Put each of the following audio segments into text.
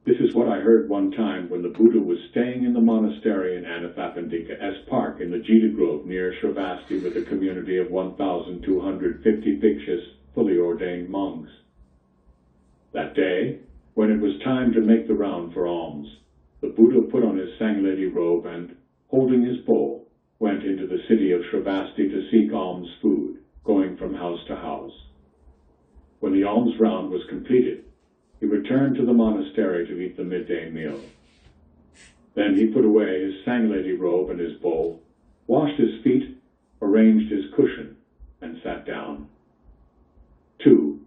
This is what I heard one time when the Buddha was staying in the monastery in Anathapindika S Park in the Jita Grove near Shravasti with a community of 1,250 bhikshus, fully ordained monks. That day, when it was time to make the round for alms, the Buddha put on his Sangledi robe and, holding his bowl, went into the city of Shravasti to seek alms food, going from house to house. When the alms round was completed, he returned to the monastery to eat the midday meal. Then he put away his Sangledi robe and his bowl, washed his feet, arranged his cushion, and sat down. 2.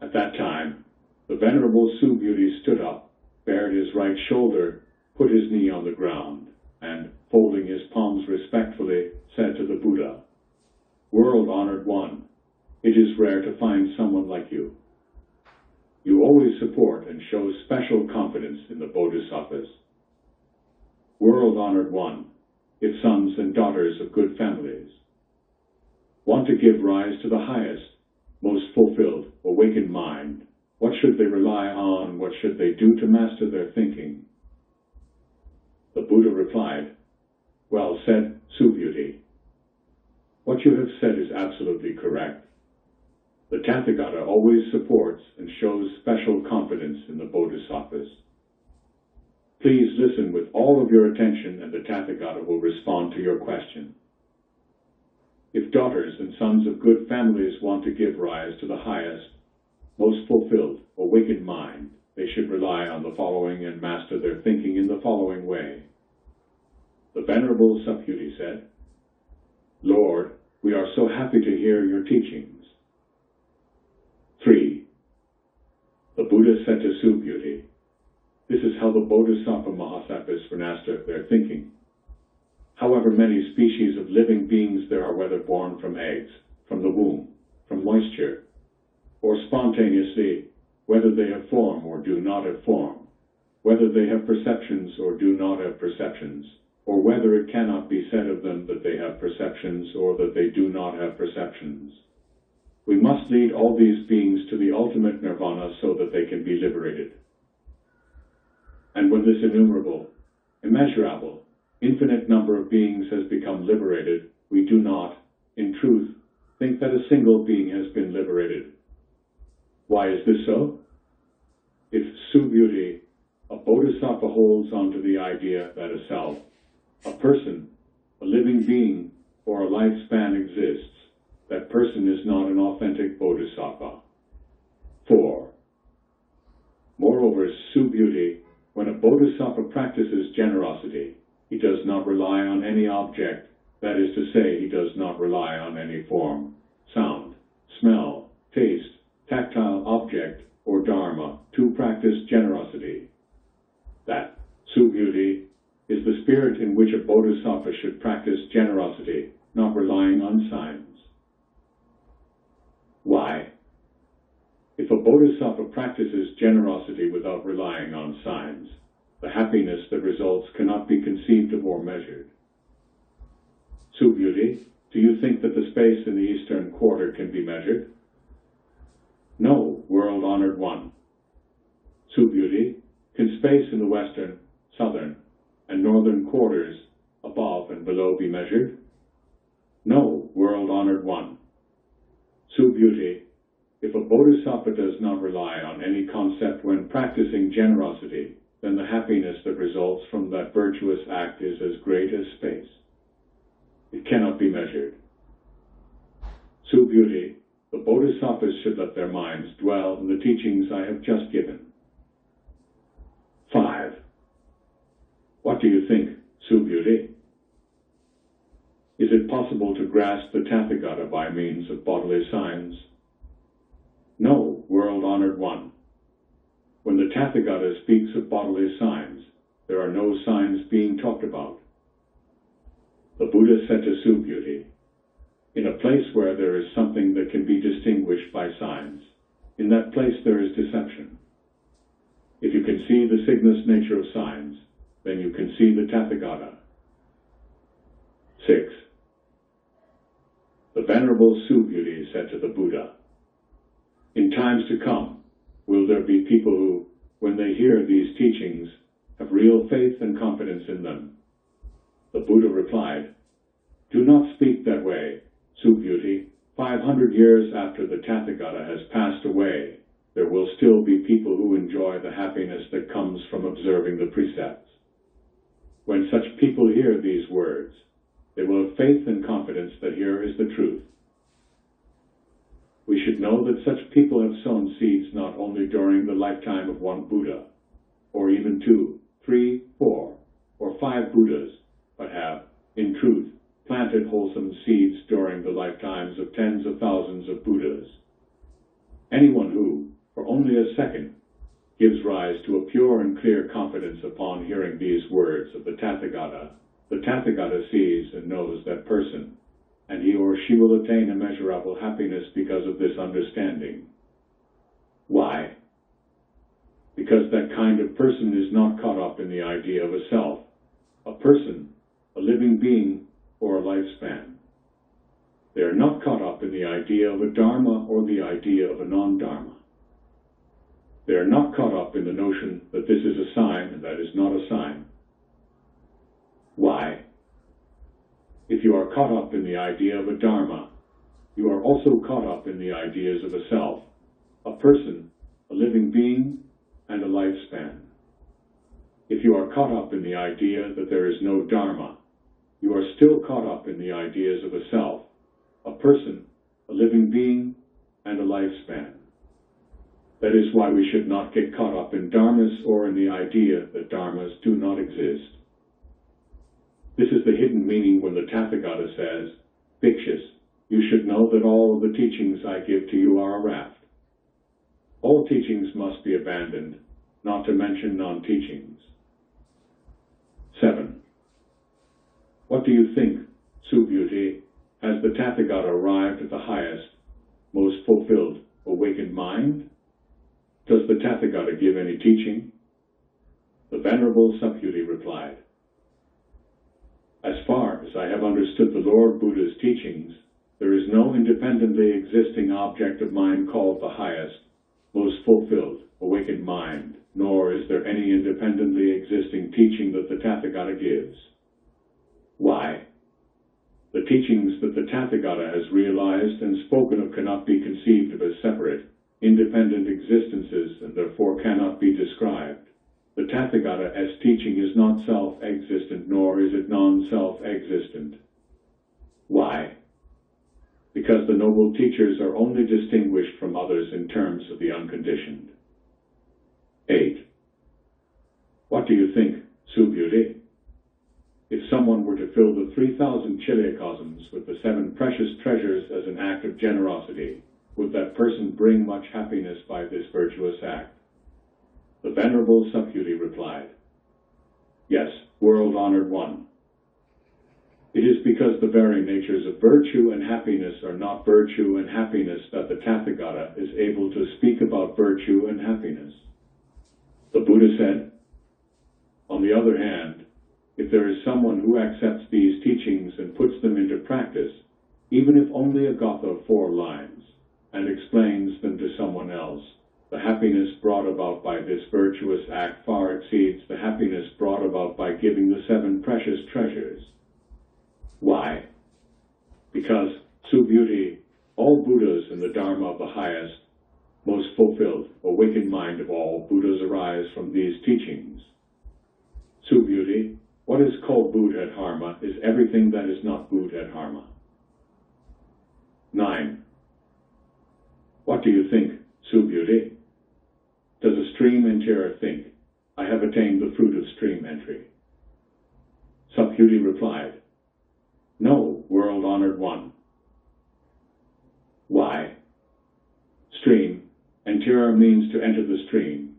At that time, the Venerable Subhuti stood up, bared his right shoulder, put his knee on the ground, and, folding his palms respectfully, said to the Buddha, "World-honored one, it is rare to find someone like you. You always support and show special confidence in the Bodhisattvas. World-honored one, if sons and daughters of good families want to give rise to the highest, most fulfilled, awakened mind, what should they rely on? What should they do to master their thinking?" The Buddha replied, "Well said, Subhuti. What you have said is absolutely correct. The Tathagata always supports and shows special confidence in the Bodhisattvas. Please listen with all of your attention and the Tathagata will respond to your question. If daughters and sons of good families want to give rise to the highest, most fulfilled, awakened mind, they should rely on the following and master their thinking in the following way." The Venerable Subhuti said, "Lord, we are so happy to hear your teachings." 3. The Buddha said to Subhuti, "This is how the Bodhisattva Mahasattvas master their thinking. However many species of living beings there are, whether born from eggs, from the womb, from moisture, or spontaneously, whether they have form or do not have form, whether they have perceptions or do not have perceptions, or whether it cannot be said of them that they have perceptions or that they do not have perceptions. We must lead all these beings to the ultimate nirvana so that they can be liberated. And when this innumerable, immeasurable, infinite number of beings has become liberated, we do not, in truth, think that a single being has been liberated. Why is this so? If Subhuti, a bodhisattva, holds on to the idea that a self, a person, a living being, or a lifespan exists, that person is not an authentic bodhisattva. 4. Moreover, Subhuti, when a bodhisattva practices generosity, he does not rely on any object, that is to say, he does not rely on any form, sound, smell, taste, tactile object, or dharma to practice generosity. That, Subhuti, is the spirit in which a bodhisattva should practice generosity, not relying on signs. Why? If a bodhisattva practices generosity without relying on signs, the happiness that results cannot be conceived of or measured. Subhuti, do you think that the space in the eastern quarter can be measured? No, world-honored one. Subhuti, can space in the western, southern, and northern quarters, above and below, be measured? No, world-honored one. Subhuti, if a bodhisattva does not rely on any concept when practicing generosity, then the happiness that results from that virtuous act is as great as space. It cannot be measured. Subhuti, the bodhisattvas should let their minds dwell in the teachings I have just given. 5. What do you think, Subhuti? Is it possible to grasp the Tathagata by means of bodily signs? No, world-honored one. When the Tathagata speaks of bodily signs, there are no signs being talked about. The Buddha said to Subhuti, "In a place where there is something that can be distinguished by signs, in that place there is deception. If you can see the signous nature of signs, then you can see the Tathagata." 6. The Venerable Subhuti said to the Buddha, "In times to come, will there be people who, when they hear these teachings, have real faith and confidence in them. The Buddha replied, "Do not speak that way, Subhuti. 500 years after the Tathagata has passed away, there will still be people who enjoy the happiness that comes from observing the precepts. When such people hear these words, they will have faith and confidence that here is the truth." We should know that such people have sown seeds not only during the lifetime of one Buddha, or even 2, 3, 4, or 5 Buddhas, but have, in truth, planted wholesome seeds during the lifetimes of tens of thousands of Buddhas. Anyone who, for only a second, gives rise to a pure and clear confidence upon hearing these words of the Tathagata sees and knows that person, and he or she will attain immeasurable happiness because of this understanding. Why? Because that kind of person is not caught up in the idea of a self, a person, a living being, or a lifespan. They are not caught up in the idea of a dharma or the idea of a non-dharma. They are not caught up in the notion that this is a sign and that is not a sign. Why? If you are caught up in the idea of a dharma, you are also caught up in the ideas of a self, a person, a living being, and a lifespan. If you are caught up in the idea that there is no dharma, you are still caught up in the ideas of a self, a person, a living being, and a lifespan. That is why we should not get caught up in dharmas or in the idea that dharmas do not exist. This is the hidden meaning when the Tathagata says, "Bhikshus, you should know that all of the teachings I give to you are a raft. All teachings must be abandoned, not to mention non-teachings." 7. What do you think, Subhuti? Has the Tathagata arrived at the highest, most fulfilled, awakened mind? Does the Tathagata give any teaching? The Venerable Subhuti replied, "As far as I have understood the Lord Buddha's teachings, there is no independently existing object of mind called the highest, most fulfilled, awakened mind, nor is there any independently existing teaching that the Tathagata gives. Why? The teachings that the Tathagata has realized and spoken of cannot be conceived of as separate, independent existences and therefore cannot be described. The Tathagata's teaching is not self-existent, nor is it non-self-existent. Why? Because the noble teachers are only distinguished from others in terms of the unconditioned." 8. What do you think, Subhuti? If someone were to fill the 3,000 chiliocosms with the 7 precious treasures as an act of generosity, would that person bring much happiness by this virtuous act? The Venerable Subhuti replied, "Yes, world-honored one. It is because the very natures of virtue and happiness are not virtue and happiness that the Tathagata is able to speak about virtue and happiness." The Buddha said, "On the other hand, if there is someone who accepts these teachings and puts them into practice, even if only a gatha of 4 lines, and explains them to someone else, the happiness brought about by this virtuous act far exceeds the happiness brought about by giving the 7 precious treasures." Why? Because, Subhuti, all Buddhas in the Dharma of the highest, most fulfilled, awakened mind of all Buddhas arise from these teachings. Subhuti, what is called Buddha-dharma is everything that is not Buddha-dharma. 9. What do you think, Subhuti? Does a stream enterer think, "I have attained the fruit of stream entry"? Subhuti replied, "No, world-honored one." Why? Stream, enterer means to enter the stream,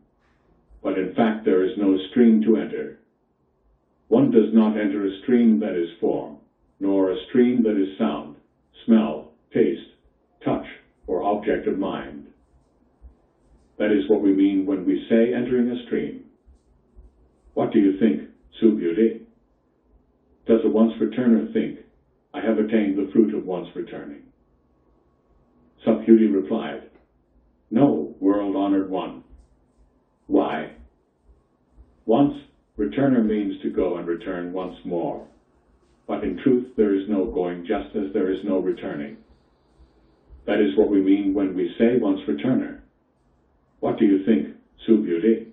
but in fact there is no stream to enter. One does not enter a stream that is form, nor a stream that is sound, smell, taste, touch, or object of mind. That is what we mean when we say entering a stream. What do you think, Subhuti? Does a once returner think, "I have attained the fruit of once returning"? Subhuti replied, "No, world-honored one." Why? Once, returner means to go and return once more. But in truth, there is no going, just as there is no returning. That is what we mean when we say once returner. What do you think, Sue Beauty?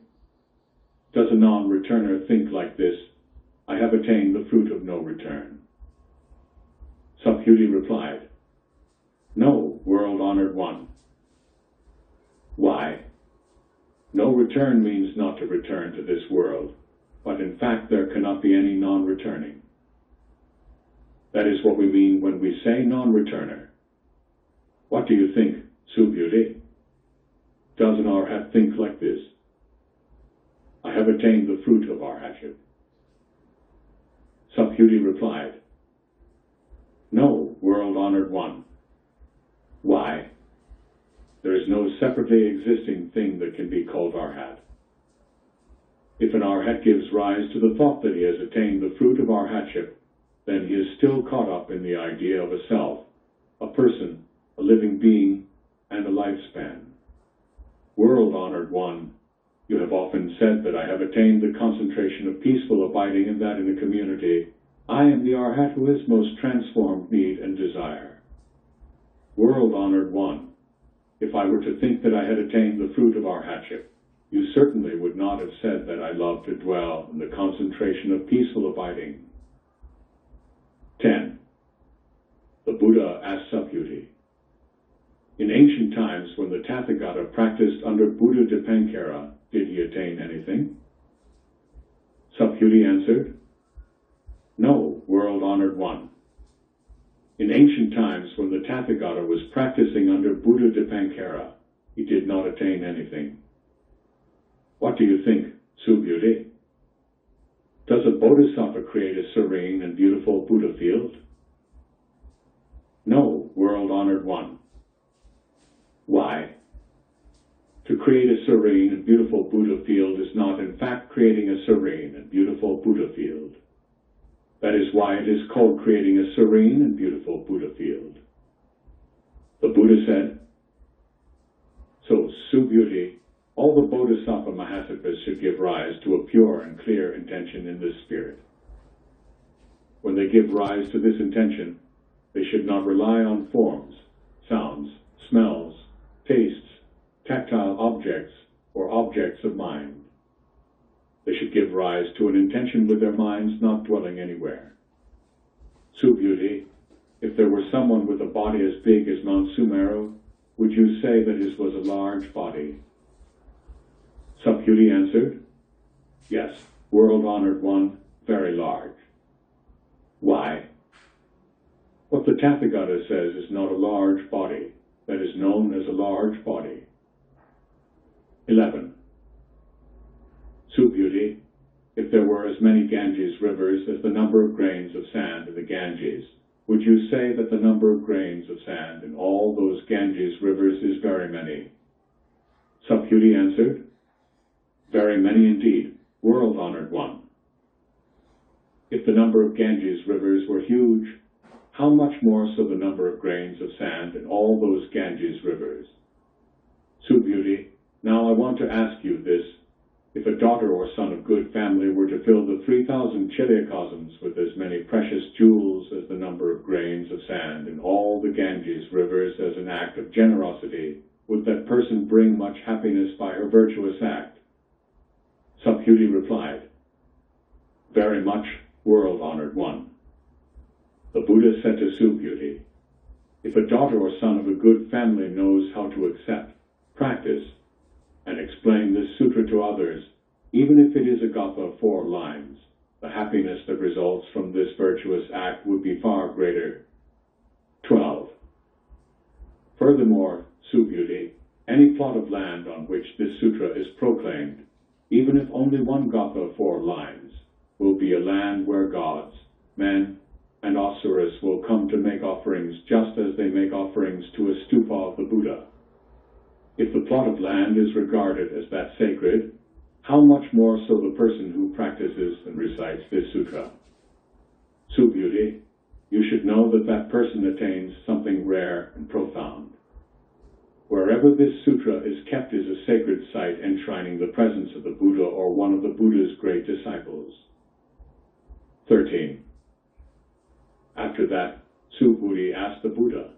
Does a non-returner think like this? I have attained the fruit of no return. Sub Beauty replied, No, world-honored one. Why? No return means not to return to this world, but in fact there cannot be any non-returning. That is what we mean when we say non-returner. What do you think, Sue Beauty? Does an arhat think like this? I have attained the fruit of arhatship. Sub Beauty replied, No, world-honored one. Why? There is no separately existing thing that can be called arhat. If an arhat gives rise to the thought that he has attained the fruit of arhatship, then he is still caught up in the idea of a self, a person, a living being, and a lifespan. World-honored one, you have often said that I have attained the concentration of peaceful abiding, and that in the community, I am the arhat who has most transformed need and desire. World-honored one, if I were to think that I had attained the fruit of arhatship, you certainly would not have said that I love to dwell in the concentration of peaceful abiding. 10. The Buddha asked Sub Beauty, In ancient times, when the Tathagata practiced under Buddha Dipankara, did he attain anything? Sub Beauty answered, No, world-honored one. In ancient times, when the Tathagata was practicing under Buddha Dipankara, he did not attain anything. What do you think, Sue Beauty? Does a bodhisattva create a serene and beautiful Buddha field? No, world-honored one. Why? To create a serene and beautiful Buddha field is not in fact creating a serene and beautiful Buddha field. That is why it is called creating a serene and beautiful Buddha field. The Buddha said, So, Sue Beauty, all the Bodhisattva Mahasattvas should give rise to a pure and clear intention in this spirit. When they give rise to this intention, they should not rely on forms, sounds, smells, tastes, tactile objects, or objects of mind. They should give rise to an intention with their minds not dwelling anywhere. Sue Beauty, if there were someone with a body as big as Mount Sumeru, would you say that his was a large body? Sub Beauty answered, Yes, world-honored one, very large. Why? What the Tathagata says is not a large body, that is known as a large body. 11. Sue Beauty, if there were as many Ganges rivers as the number of grains of sand in the Ganges, would you say that the number of grains of sand in all those Ganges rivers is very many? Sub Beauty answered, Very many indeed, world-honored one. If the number of Ganges rivers were huge, how much more so the number of grains of sand in all those Ganges rivers? Sue Beauty, now I want to ask you this. If a daughter or son of good family were to fill the 3,000 chiliocosms with as many precious jewels as the number of grains of sand in all the Ganges rivers as an act of generosity, would that person bring much happiness by her virtuous act? Sub Beauty replied, Very much, world-honored one. The Buddha said to Sue Beauty, If a daughter or son of a good family knows how to accept, practice, and explain this sutra to others, even if it is a gatha of 4 lines, the happiness that results from this virtuous act would be far greater. 12. Furthermore, Sue Beauty, any plot of land on which this sutra is proclaimed, even if only 1 gatha of 4 lines, will be a land where gods, men, and asuras will come to make offerings just as they make offerings to a stupa of the Buddha. If the plot of land is regarded as that sacred, how much more so the person who practices and recites this sutra? Sue Beauty, you should know that that person attains something rare and profound. Wherever this sutra is kept is a sacred site enshrining the presence of the Buddha or one of the Buddha's great disciples. 13. After that, Subhuti asked the Buddha,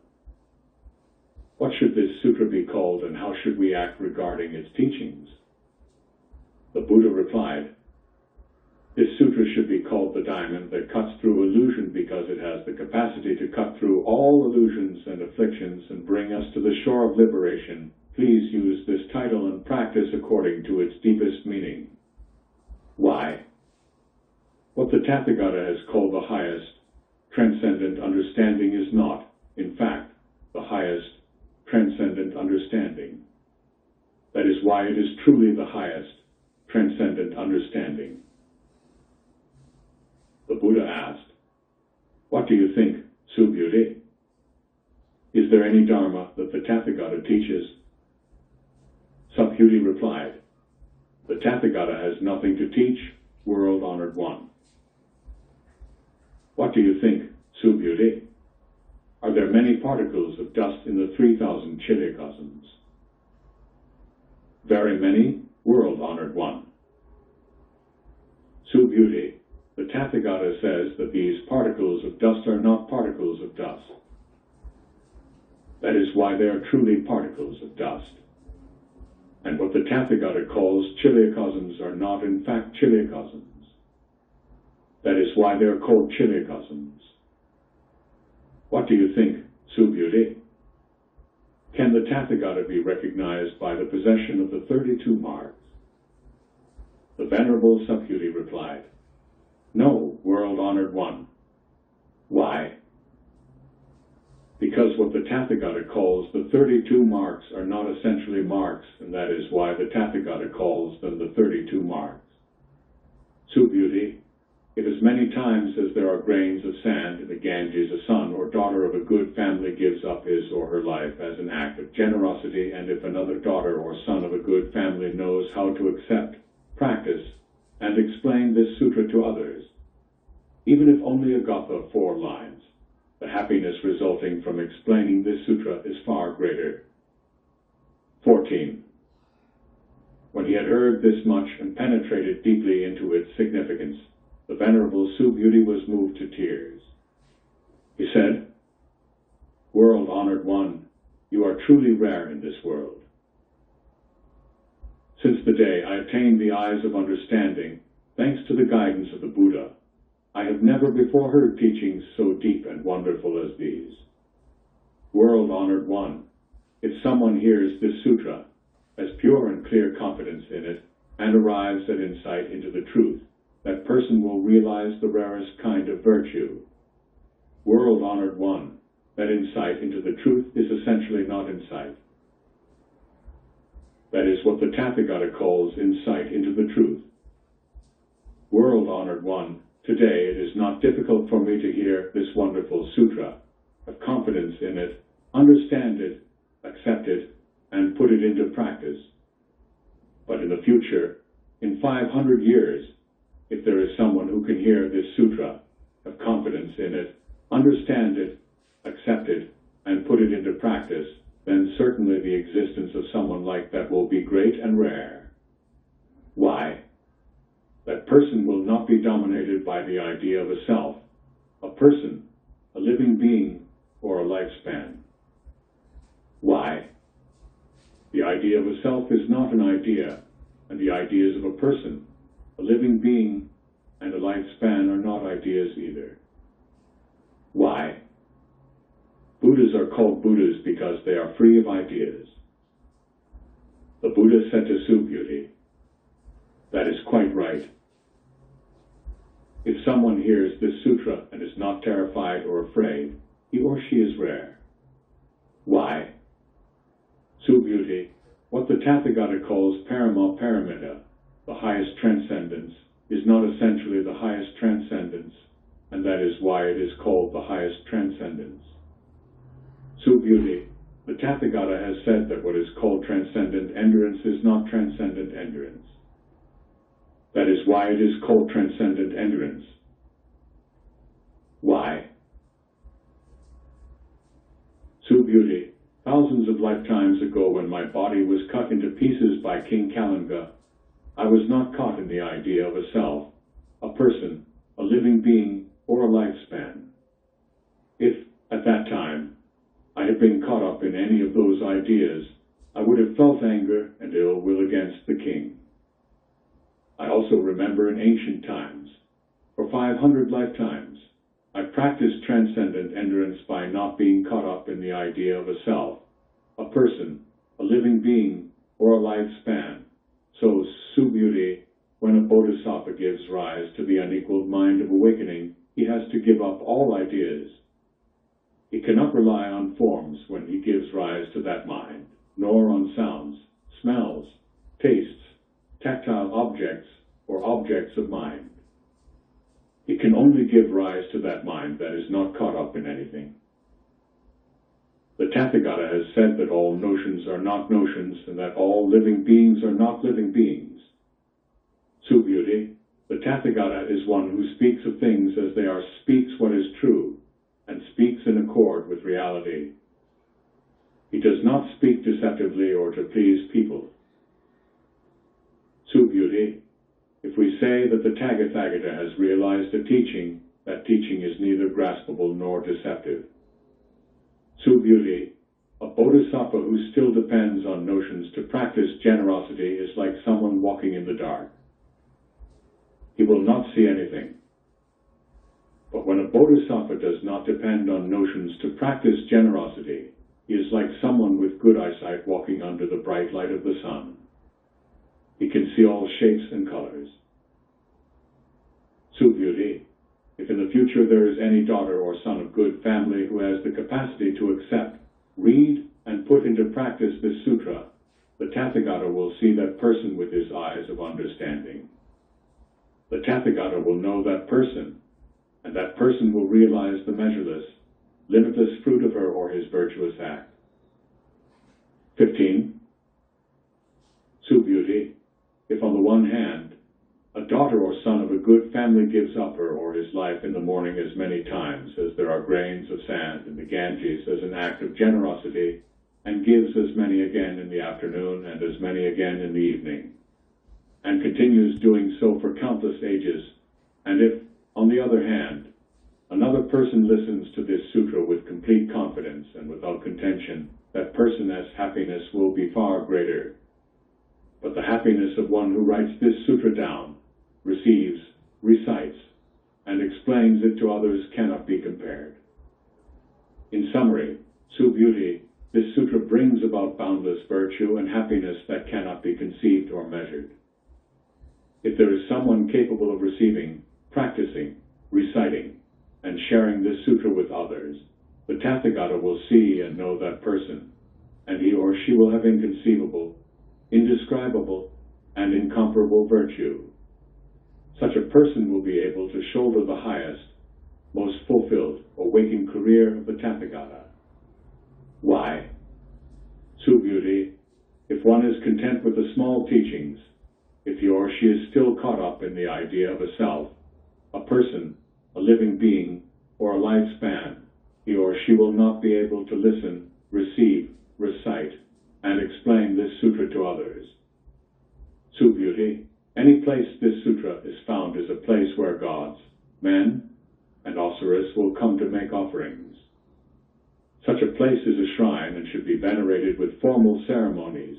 "What should this sutra be called and how should we act regarding its teachings?" The Buddha replied, "This sutra should be called the diamond that cuts through illusion because it has the capacity to cut through all illusions and afflictions and bring us to the shore of liberation. Please use this title and practice according to its deepest meaning." Why? What the Tathagata has called the highest, transcendent understanding is not, in fact, the highest, transcendent understanding. That is why it is truly the highest, transcendent understanding. The Buddha asked, "What do you think, Subhuti? Is there any Dharma that the Tathagata teaches?" Subhuti replied, "The Tathagata has nothing to teach, world-honored one." What do you think, Subhuti? Are there many particles of dust in the 3,000 chiliocosms? Very many, world-honored one. Subhuti, the Tathagata says that these particles of dust are not particles of dust. That is why they are truly particles of dust. And what the Tathagata calls chiliocosms are not in fact chiliocosms. That is why they are called chiliocosms. What do you think, Subhuti? Can the Tathagata be recognized by the possession of the 32 marks? The Venerable Subhuti replied, "No, world-honored one." Why? Because what the Tathagata calls the 32 marks are not essentially marks, and that is why the Tathagata calls them the 32 marks. Subhuti, if as many times as there are grains of sand in the Ganges a son or daughter of a good family gives up his or her life as an act of generosity, and if another daughter or son of a good family knows how to accept, practice, and explain this sutra to others, even if only a gatha of 4 lines, the happiness resulting from explaining this sutra is far greater. 14. When he had heard this much and penetrated deeply into its significance, the Venerable Subhuti was moved to tears. He said, "World-honored one, you are truly rare in this world. Since the day I attained the eyes of understanding, thanks to the guidance of the Buddha, I have never before heard teachings so deep and wonderful as these. World-honored one, if someone hears this sutra, has pure and clear confidence in it, and arrives at insight into the truth, that person will realize the rarest kind of virtue. World-honored one, that insight into the truth is essentially not insight. That is what the Tathagata calls insight into the truth. World-honored one, today it is not difficult for me to hear this wonderful sutra, have confidence in it, understand it, accept it, and put it into practice. But in the future, in 500 years, if there is someone who can hear this sutra, have confidence in it, understand it, accept it, and put it into practice, then certainly the existence of someone like that will be great and rare. Why? That person will not be dominated by the idea of a self, a person, a living being, or a lifespan. Why? The idea of a self is not an idea, and the ideas of a person, a living being, and a lifespan are not ideas either. Why? Buddhas are called Buddhas because they are free of ideas. The Buddha said to Subhuti, "That is quite right. If someone hears this sutra and is not terrified or afraid, he or she is rare." Why? Subhuti, what the Tathagata calls parama paramita, the highest transcendence, is not essentially the highest transcendence, and that is why it is called the highest transcendence. Subhuti, the Tathagata has said that what is called transcendent endurance is not transcendent endurance. That is why it is called transcendent endurance. Why? Subhuti, thousands of lifetimes ago when my body was cut into pieces by King Kalanga, I was not caught in the idea of a self, a person, a living being, or a lifespan. If, at that time, I had been caught up in any of those ideas, I would have felt anger and ill will against the king. I also remember in ancient times, for 500 lifetimes, I practiced transcendent endurance by not being caught up in the idea of a self, a person, a living being, or a lifespan. So, Subhuti, when a bodhisattva gives rise to the unequaled mind of awakening, he has to give up all ideas. He cannot rely on forms when he gives rise to that mind, nor on sounds, smells, tastes, tactile objects, or objects of mind. He can only give rise to that mind that is not caught up in anything. The Tathagata has said that all notions are not notions, and that all living beings are not living beings. Subhuti, the Tathagata is one who speaks of things as they are, speaks what is true, and speaks in accord with reality. He does not speak deceptively or to please people. Subhuti, if we say that the Tathagata has realized a teaching, that teaching is neither graspable nor deceptive. Subhuti, a bodhisattva who still depends on notions to practice generosity is like someone walking in the dark. He will not see anything. But when a bodhisattva does not depend on notions to practice generosity, he is like someone with good eyesight walking under the bright light of the sun. He can see all shapes and colors. Subhuti, if in the future there is any daughter or son of good family who has the capacity to accept, read, and put into practice this sutra, the Tathagata will see that person with his eyes of understanding. The Tathagata will know that person, and that person will realize the measureless, limitless fruit of her or his virtuous act. 15. Subhuti, if on the one hand, a daughter or son of a good family gives up her or his life in the morning as many times as there are grains of sand in the Ganges as an act of generosity, and gives as many again in the afternoon and as many again in the evening, and continues doing so for countless ages, and if, on the other hand, another person listens to this sutra with complete confidence and without contention, that person's happiness will be far greater. But the happiness of one who writes this sutra down, receives, recites, and explains it to others cannot be compared. In summary, Subhuti, this sutra brings about boundless virtue and happiness that cannot be conceived or measured. If there is someone capable of receiving, practicing, reciting, and sharing this sutra with others, the Tathagata will see and know that person, and he or she will have inconceivable, indescribable, and incomparable virtue. Such a person will be able to shoulder the highest, most fulfilled, awakened career of the Tathagata. Why? Subhuti, if one is content with the small teachings, if he or she is still caught up in the idea of a self, a person, a living being, or a lifespan, he or she will not be able to listen, receive, recite, and explain this sutra to others. Subhuti, any place this sutra is found is a place where gods, men, and Asuras will come to make offerings. Such a place is a shrine and should be venerated with formal ceremonies,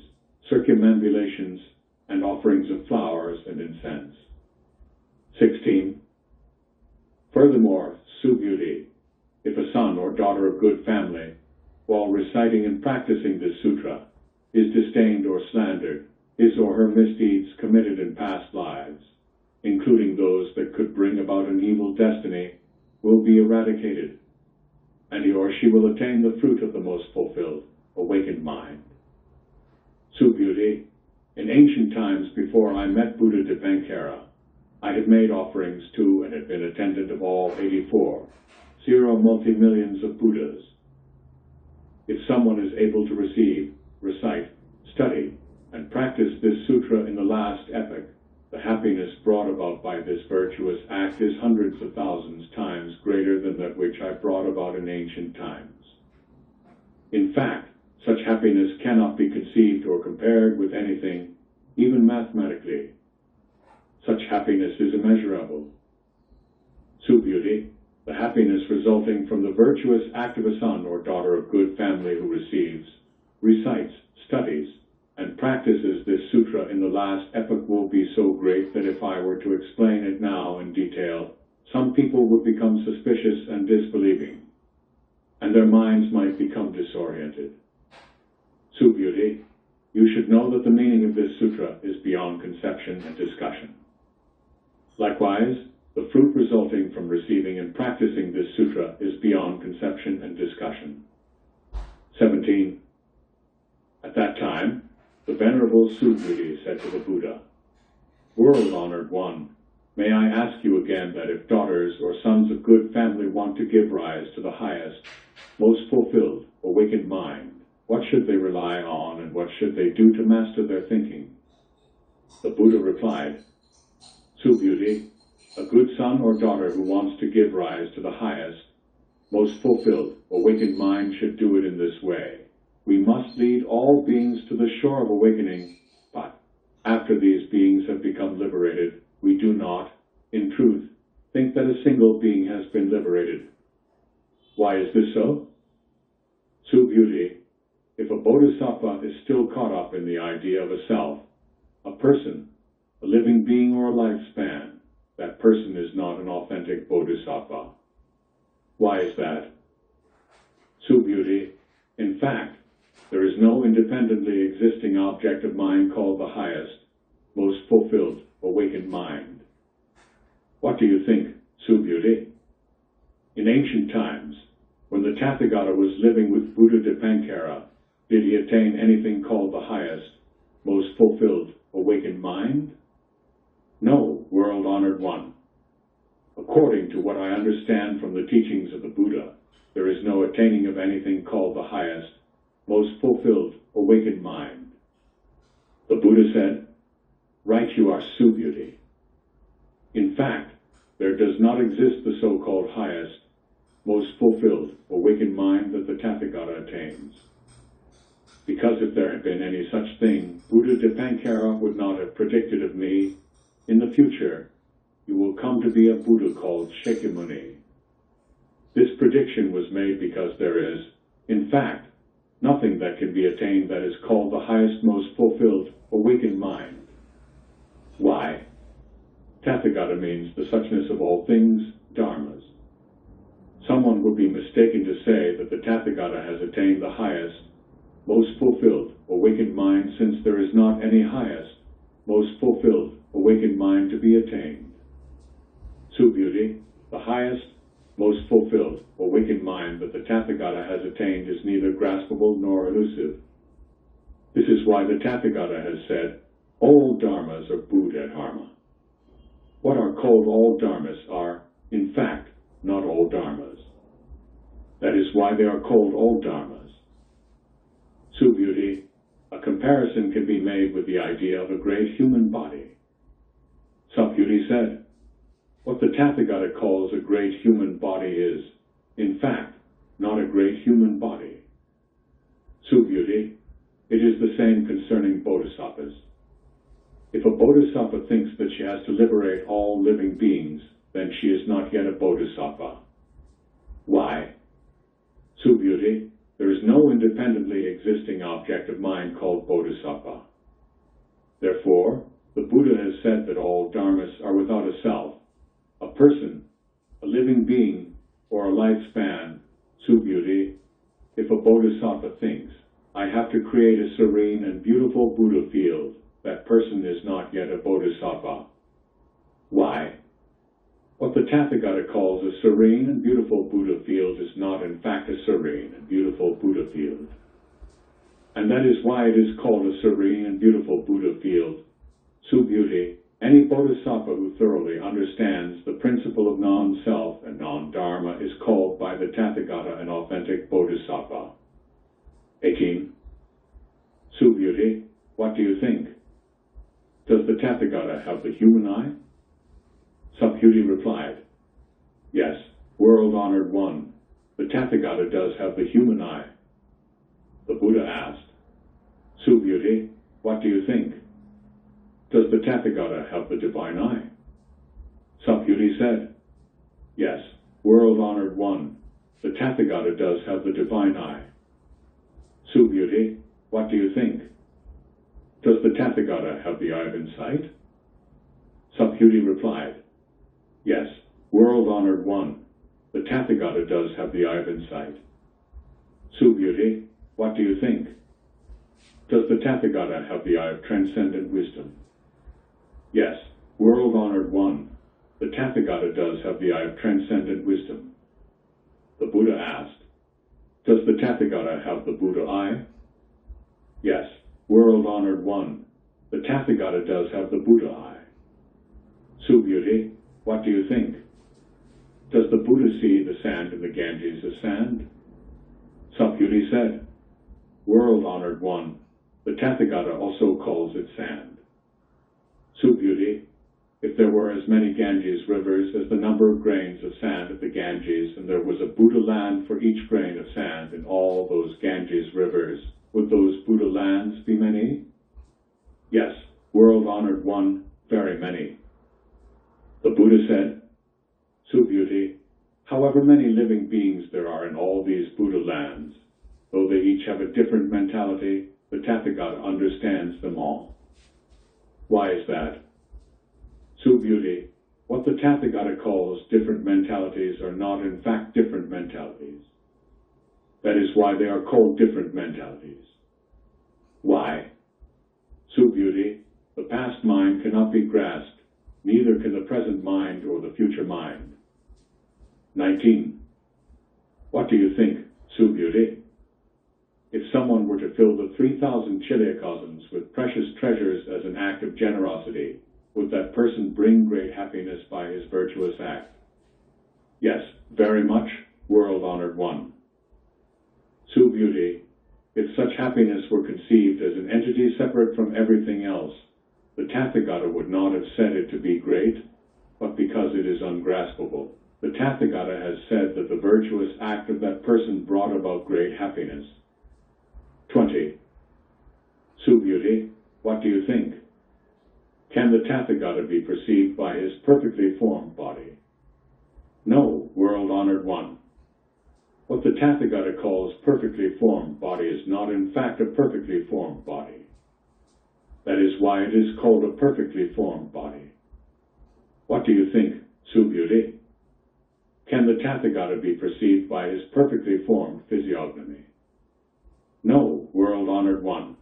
circumambulations, and offerings of flowers and incense. 16. Furthermore, Subhuti, if a son or daughter of good family, while reciting and practicing this sutra, is disdained or slandered, his or her misdeeds committed in past lives, including those that could bring about an evil destiny, will be eradicated, and he or she will attain the fruit of the most fulfilled, awakened mind. Subhuti, in ancient times before I met Buddha Dipankara, I had made offerings to and had been attendant of all 84, multi-millions of Buddhas. If someone is able to receive, recite, study, and practice this sutra in the last epoch, the happiness brought about by this virtuous act is hundreds of thousands times greater than that which I brought about in ancient times. In fact, such happiness cannot be conceived or compared with anything, even mathematically, Such happiness is immeasurable. Beauty, the happiness resulting from the virtuous act of a son or daughter of good family who receives, recites, studies, and practices this sutra in the last epoch will be so great that if I were to explain it now in detail, some people would become suspicious and disbelieving, and their minds might become disoriented. Beauty, you should know that the meaning of this sutra is beyond conception and discussion. Likewise, the fruit resulting from receiving and practicing this sutra is beyond conception and discussion. 17. At that time, the Venerable Subhuti said to the Buddha, "World-honored one, may I ask you again that if daughters or sons of good family want to give rise to the highest, most fulfilled, awakened mind, what should they rely on and what should they do to master their thinking?" The Buddha replied, "Subhuti, a good son or daughter who wants to give rise to the highest, most fulfilled, awakened mind should do it in this way. We must lead all beings to the shore of awakening, but after these beings have become liberated, we do not, in truth, think that a single being has been liberated. Why is this so? Subhuti, if a bodhisattva is still caught up in the idea of a self, a person, a living being, or a lifespan, that person is not an authentic bodhisattva. Why is that? Subhuti, in fact, there is no independently existing object of mind called the highest, most fulfilled, awakened mind. What do you think, Subhuti? In ancient times, when the Tathagata was living with Buddha Dipankara, did he attain anything called the highest, most fulfilled, awakened mind? No, world-honored one. According to what I understand from the teachings of the Buddha, there is no attaining of anything called the highest, most fulfilled, awakened mind." The Buddha said, "Right you are, Subhuti. In fact, there does not exist the so-called highest, most fulfilled, awakened mind that the Tathagata attains. Because if there had been any such thing, Buddha Dipankara would not have predicted of me, 'In the future, you will come to be a Buddha called Shakyamuni.' This prediction was made because there is, in fact, nothing that can be attained that is called the highest, most fulfilled, awakened mind. Why? Tathagata means the suchness of all things, dharmas. Someone would be mistaken to say that the Tathagata has attained the highest, most fulfilled, awakened mind, since there is not any highest, most fulfilled, awakened mind to be attained. Subhuti, the highest, most fulfilled, awakened mind that the Tathagata has attained is neither graspable nor elusive. This is why the Tathagata has said, 'All dharmas are Buddha dharma.' What are called all dharmas are, in fact, not all dharmas. That is why they are called all dharmas. Subhuti, a comparison can be made with the idea of a great human body. Subhuti said, what the Tathagata calls a great human body is, in fact, not a great human body. Subhuti, it is the same concerning bodhisattvas. If a bodhisattva thinks that she has to liberate all living beings, then she is not yet a bodhisattva. Why? Subhuti, there is no independently existing object of mind called bodhisattva. Therefore, the Buddha has said that all dharmas are without a self, a person, a living being, or a lifespan. Subhuti, if a bodhisattva thinks, I have to create a serene and beautiful Buddha field, that person is not yet a bodhisattva. Why? What the Tathagata calls a serene and beautiful Buddha field is not in fact a serene and beautiful Buddha field. And that is why it is called a serene and beautiful Buddha field. Subhuti, any bodhisattva who thoroughly understands the principle of non-self and non-dharma is called by the Tathagata an authentic bodhisattva. 18. Subhuti, what do you think? Does the Tathagata have the human eye? Subhuti replied, yes, world-honored one, the Tathagata does have the human eye. The Buddha asked, Subhuti, what do you think? Does the Tathagata have the divine eye? Subhuti said, yes, world-honored one, the Tathagata does have the divine eye. Subhuti, what do you think? Does the Tathagata have the eye of insight? Subhuti replied, yes, world-honored one, the Tathagata does have the eye of insight. Subhuti, what do you think? Does the Tathagata have the eye of transcendent wisdom? Yes, world-honored one, the Tathagata does have the eye of transcendent wisdom. The Buddha asked, does the Tathagata have the Buddha eye? Yes, world-honored one, the Tathagata does have the Buddha eye. Subhuti, what do you think? Does the Buddha see the sand in the Ganges as sand? Subhuti said, world-honored one, the Tathagata also calls it sand. Subhuti, if there were as many Ganges rivers as the number of grains of sand of the Ganges, and there was a Buddha land for each grain of sand in all those Ganges rivers, would those Buddha lands be many? Yes, world-honored one, very many. The Buddha said, Subhuti, however many living beings there are in all these Buddha lands, though they each have a different mentality, the Tathagata understands them all. Why is that? Subhuti, what the Tathagata calls different mentalities are not in fact different mentalities. That is why they are called different mentalities. Why? Subhuti, the past mind cannot be grasped, neither can the present mind or the future mind. 19. What do you think, Subhuti? If someone were to fill the 3,000 chiliocosms with precious treasures as an act of generosity, would that person bring great happiness by his virtuous act? Yes, very much, world-honored one. Subhuti, if such happiness were conceived as an entity separate from everything else, the Tathagata would not have said it to be great, but because it is ungraspable. The Tathagata has said that the virtuous act of that person brought about great happiness. 20. Subhuti, what do you think? Can the Tathagata be perceived by his perfectly formed body? No, world-honored one. What the Tathagata calls perfectly formed body is not in fact a perfectly formed body. That is why it is called a perfectly formed body. What do you think, Subhuti? Can the Tathagata be perceived by his perfectly formed physiognomy? No, world-honored one.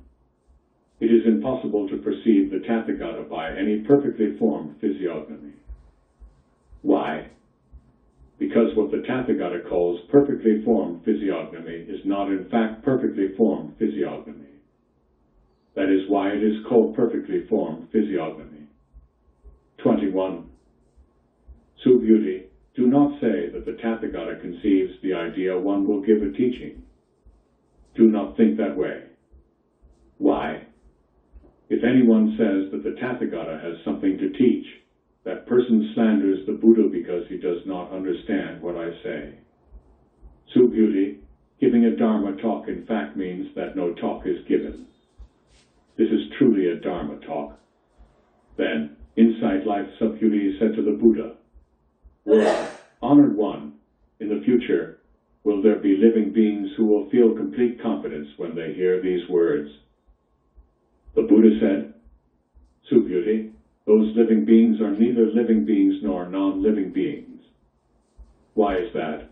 It is impossible to perceive the Tathagata by any perfectly formed physiognomy. Why? Because what the Tathagata calls perfectly formed physiognomy is not in fact perfectly formed physiognomy. That is why it is called perfectly formed physiognomy. 21. Subhuti, do not say that the Tathagata conceives the idea one will give a teaching. Do not think that way. Why? If anyone says that the Tathagata has something to teach, that person slanders the Buddha because he does not understand what I say. Subhuti, giving a Dharma talk in fact means that no talk is given. This is truly a Dharma talk. Then, Insight Life Subhuti said to the Buddha, well, honored one, in the future, will there be living beings who will feel complete confidence when they hear these words? The Buddha said, Subhuti, those living beings are neither living beings nor non-living beings. Why is that?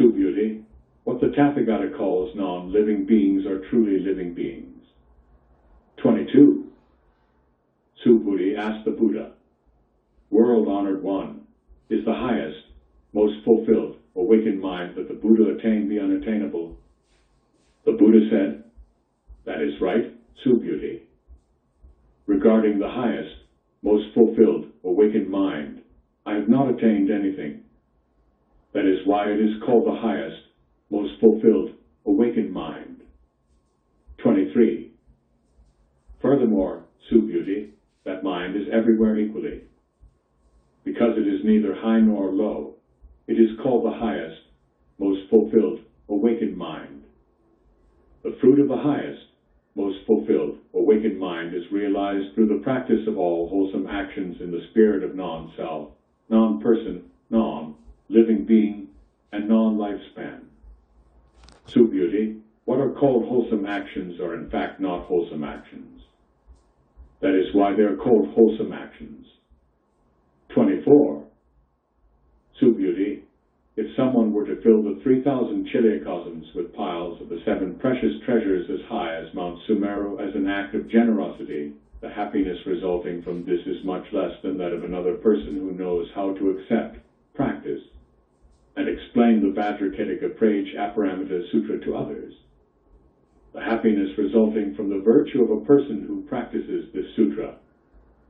Subhuti, what the Tathagata calls non-living beings are truly living beings. 22. Subhuti asked the Buddha, world-honored one, is the highest, most fulfilled, awakened mind that the Buddha attained the unattainable? The Buddha said, that is right, Subhuti. Regarding the highest, most fulfilled, awakened mind, I have not attained anything. That is why it is called the highest, most fulfilled, awakened mind. 23. Furthermore, Subhuti, that mind is everywhere equally. Because it is neither high nor low, it is called the highest, most fulfilled, awakened mind. The fruit of the highest, most fulfilled, awakened mind is realized through the practice of all wholesome actions in the spirit of non-self, non-person, non-living being, and non-lifespan. So beauty, what are called wholesome actions are in fact not wholesome actions. That is why they are called wholesome actions. 24. So beauty, if someone were to fill the 3,000 chiliocosms with piles of the 7 precious treasures as high as Mount Sumeru as an act of generosity, the happiness resulting from this is much less than that of another person who knows how to accept, practice, and explain the Vajrakhetika Praj Aparamita Sutra to others. The happiness resulting from the virtue of a person who practices this sutra,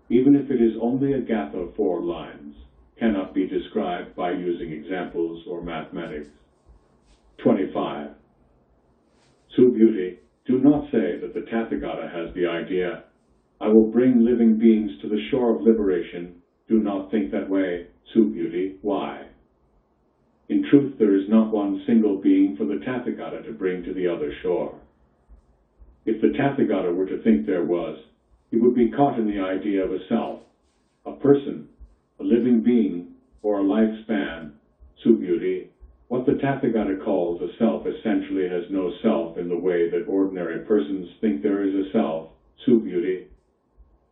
even if it is only a gatha of 4 lines, cannot be described by using examples or mathematics. 25. Subhuti, do not say that the Tathagata has the idea, I will bring living beings to the shore of liberation. Do not think that way, Subhuti. Why? In truth, there is not one single being for the Tathagata to bring to the other shore. If the Tathagata were to think there was, he would be caught in the idea of a self, a person, a living being, or a lifespan. Subhuti, what the Tathagata calls a self essentially has no self in the way that ordinary persons think there is a self. Subhuti,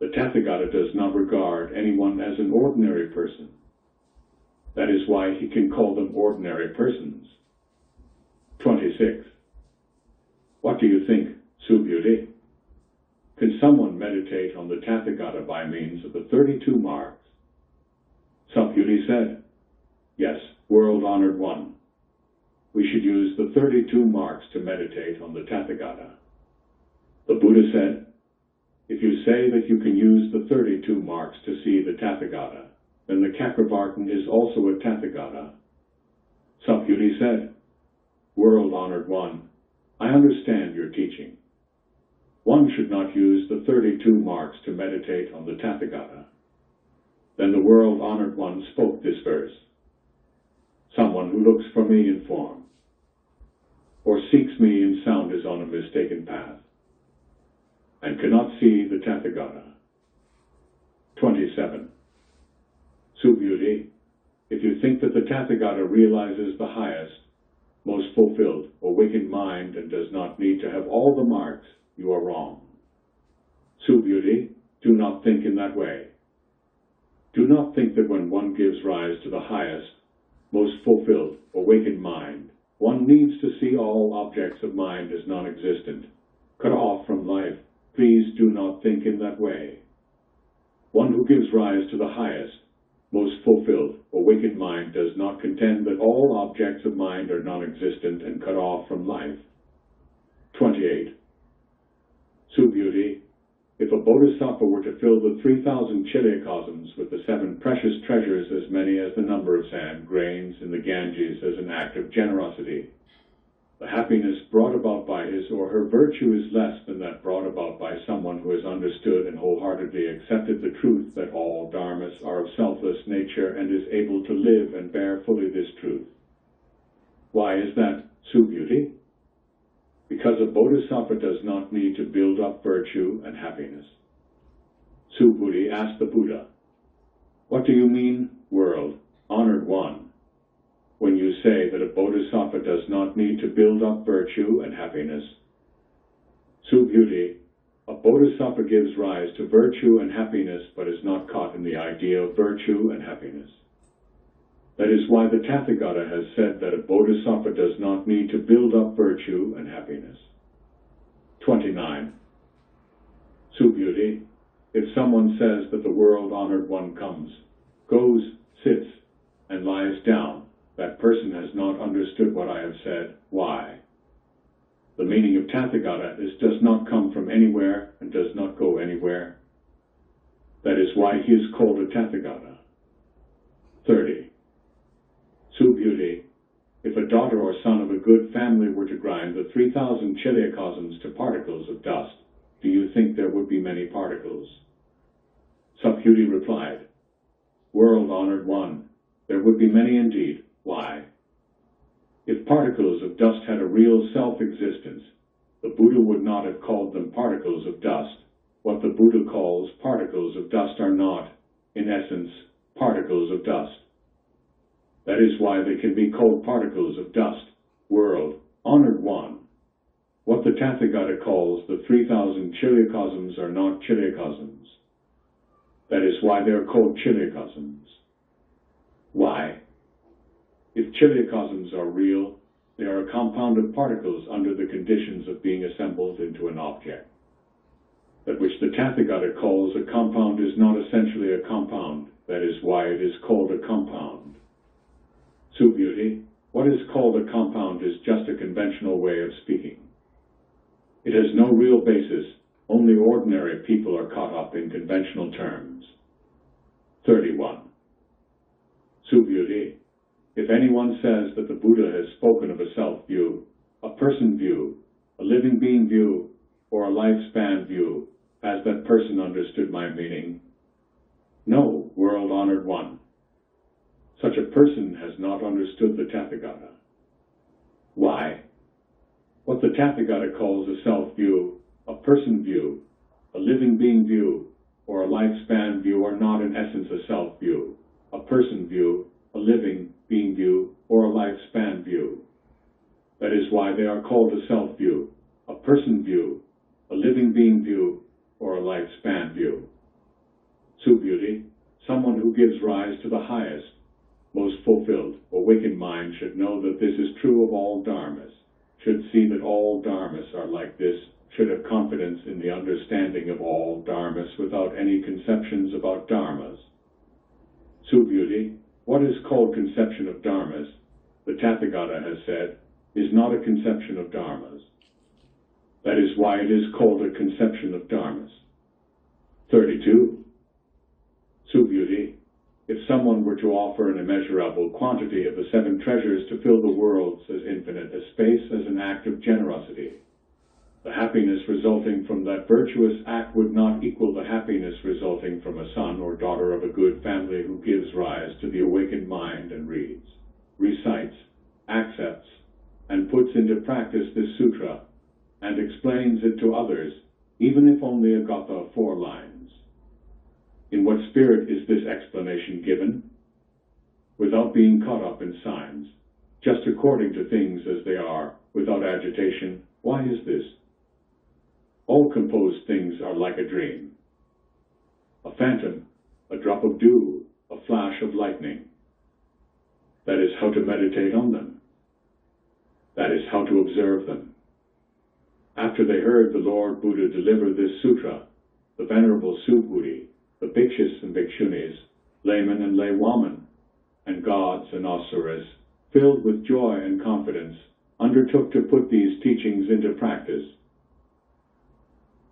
the Tathagata does not regard anyone as an ordinary person. That is why he can call them ordinary persons. 26. What do you think, Subhuti? Can someone meditate on the Tathagata by means of the 32 marks? Subhuti said, yes, world-honored one. We should use the 32 marks to meditate on the Tathagata. The Buddha said, if you say that you can use the 32 marks to see the Tathagata, then the Cakravartin is also a Tathagata. Subhuti said, world-honored one, I understand your teaching. One should not use the 32 marks to meditate on the Tathagata. Then the world-honored one spoke this verse. Someone who looks for me in form, or seeks me in sound is on a mistaken path, and cannot see the Tathagata. 27. Subhuti, if you think that the Tathagata realizes the highest, most fulfilled, awakened mind and does not need to have all the marks, you are wrong. Subhuti, do not think in that way. Do not think that when one gives rise to the highest, most fulfilled, awakened mind, one needs to see all objects of mind as non-existent, cut off from life. Please do not think in that way. One who gives rise to the highest, most fulfilled, awakened mind does not contend that all objects of mind are non-existent and cut off from life. 28. Subhuti, if a bodhisattva were to fill the 3,000 chiliocosms with the 7 precious treasures as many as the number of sand grains in the Ganges as an act of generosity, the happiness brought about by his or her virtue is less than that brought about by someone who has understood and wholeheartedly accepted the truth that all dharmas are of selfless nature and is able to live and bear fully this truth. Why is that, Subhuti? Because a bodhisattva does not need to build up virtue and happiness. Subhuti asked the Buddha, what do you mean, world, honored one, when you say that a bodhisattva does not need to build up virtue and happiness? Subhuti, a bodhisattva gives rise to virtue and happiness but is not caught in the idea of virtue and happiness. That is why the Tathagata has said that a bodhisattva does not need to build up virtue and happiness. 29. Subhuti, if someone says that the world-honored one comes, goes, sits, and lies down, that person has not understood what I have said. Why? The meaning of Tathagata is does not come from anywhere and does not go anywhere. That is why he is called a Tathagata. 30. Subhuti, if a daughter or son of a good family were to grind the 3,000 chiliocosms to particles of dust, do you think there would be many particles? Subhuti replied, world-honored one, there would be many indeed. Why? If particles of dust had a real self-existence, The Buddha would not have called them particles of dust. What the Buddha calls particles of dust are not, in essence, particles of dust. That is why they can be called particles of dust. World, honored one. What the Tathagata calls the 3,000 chiliocosms are not chiliocosms. That is why they are called chiliocosms. Why? If chiliocosms are real, they are a compound of particles under the conditions of being assembled into an object. That which the Tathagata calls a compound is not essentially a compound. That is why it is called a compound. Beauty, what is called a compound is just a conventional way of speaking. It has no real basis. Only ordinary people are caught up in conventional terms. 31. Beauty, if anyone says that the Buddha has spoken of a self view, a person view, a living being view, or a lifespan view, has that person understood my meaning? No, world-honored one. Such a person has not understood the Tathagata. Why? What the Tathagata calls a self-view, a person view, a living being view, or a lifespan view are not in essence a self-view, a person view, a living being view, or a lifespan view. That is why they are called a self-view, a person view, a living being view, or a lifespan view. Beauty, someone who gives rise to the highest, most fulfilled, awakened mind should know that this is true of all dharmas, should see that all dharmas are like this, should have confidence in the understanding of all dharmas without any conceptions about dharmas. Beauty, what is called conception of dharmas, the Tathagata has said, is not a conception of dharmas. That is why it is called a conception of dharmas. 32. Beauty, if someone were to offer an immeasurable quantity of the 7 treasures to fill the worlds as infinite as space as an act of generosity, the happiness resulting from that virtuous act would not equal the happiness resulting from a son or daughter of a good family who gives rise to the awakened mind and reads, recites, accepts, and puts into practice this sutra, and explains it to others, even if only a gatha of 4 lines. In what spirit is this explanation given? Without being caught up in signs, just according to things as they are, without agitation. Why is this? All composed things are like a dream, a phantom, a drop of dew, a flash of lightning. That is how to meditate on them. That is how to observe them. After they heard the Lord Buddha deliver this sutra, the Venerable Subhuti, the Bhikshus and Bhikshunis, laymen and laywomen, and gods and asuras, filled with joy and confidence, undertook to put these teachings into practice,